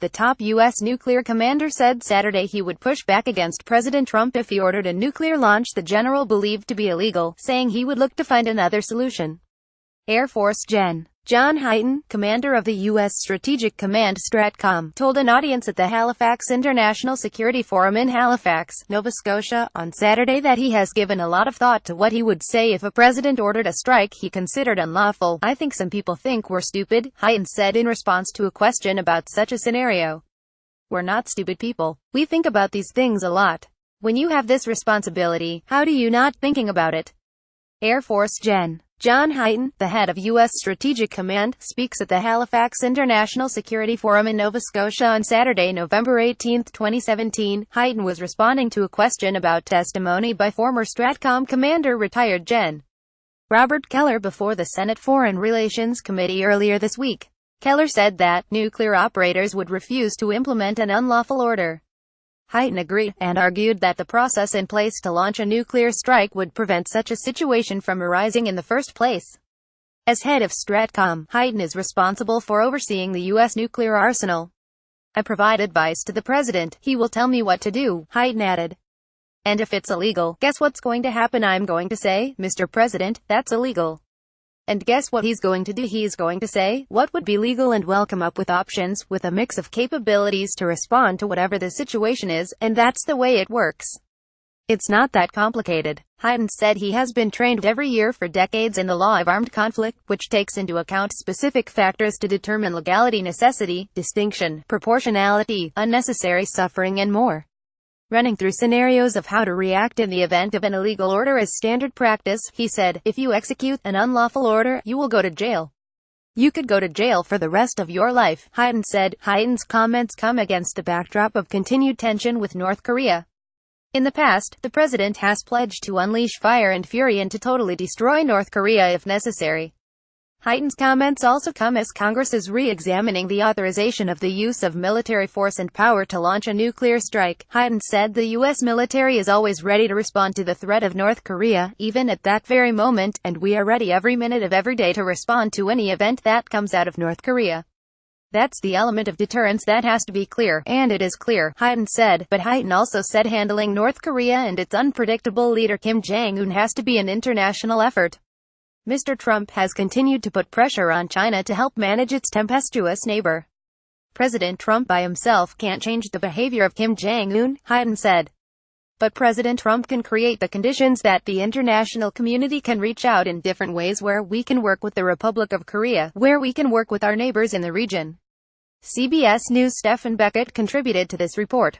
The top U.S. nuclear commander said Saturday he would push back against President Trump if he ordered a nuclear launch the general believed to be illegal, saying he would look to find another solution. Air Force Gen. John Hyten, commander of the U.S. Strategic Command STRATCOM, told an audience at the Halifax International Security Forum in Halifax, Nova Scotia, on Saturday that he has given a lot of thought to what he would say if a president ordered a strike he considered unlawful. "I think some people think we're stupid," Hyten said in response to a question about such a scenario. "We're not stupid people. We think about these things a lot. When you have this responsibility, how do you not thinking about it?" Air Force Gen. John Hyten, the head of U.S. Strategic Command, speaks at the Halifax International Security Forum in Nova Scotia on Saturday, November 18, 2017. Hyten was responding to a question about testimony by former STRATCOM commander retired Gen. Robert Keller before the Senate Foreign Relations Committee earlier this week. Keller said that nuclear operators would refuse to implement an unlawful order. Hyten agreed, and argued that the process in place to launch a nuclear strike would prevent such a situation from arising in the first place. As head of STRATCOM, Hyten is responsible for overseeing the U.S. nuclear arsenal. "I provide advice to the president. He will tell me what to do," Hyten added. "And if it's illegal, guess what's going to happen? I'm going to say, 'Mr. President, that's illegal.' And guess what he's going to do? He's going to say, 'What would be legal?' and we'll come up with options, with a mix of capabilities to respond to whatever the situation is, and that's the way it works. It's not that complicated." Hyten said he has been trained every year for decades in the law of armed conflict, which takes into account specific factors to determine legality, necessity, distinction, proportionality, unnecessary suffering and more. Running through scenarios of how to react in the event of an illegal order is standard practice, he said. "If you execute an unlawful order, you will go to jail. You could go to jail for the rest of your life," Hyten said. Hyten's comments come against a backdrop of continued tension with North Korea. In the past, the president has pledged to unleash fire and fury and to totally destroy North Korea if necessary. Hyten's comments also come as Congress is re-examining the authorization of the use of military force and power to launch a nuclear strike. Hyten said the U.S. military is always ready to respond to the threat of North Korea, even at that very moment, and we are ready every minute of every day to respond to any event that comes out of North Korea. That's the element of deterrence that has to be clear, and it is clear," Hyten said. But Hyten also said handling North Korea and its unpredictable leader Kim Jong-un has to be an international effort. Mr. Trump has continued to put pressure on China to help manage its tempestuous neighbor. "President Trump by himself can't change the behavior of Kim Jong-un," Hyten said. "But President Trump can create the conditions that the international community can reach out in different ways, where we can work with the Republic of Korea, where we can work with our neighbors in the region." CBS News' Stephen Beckett contributed to this report.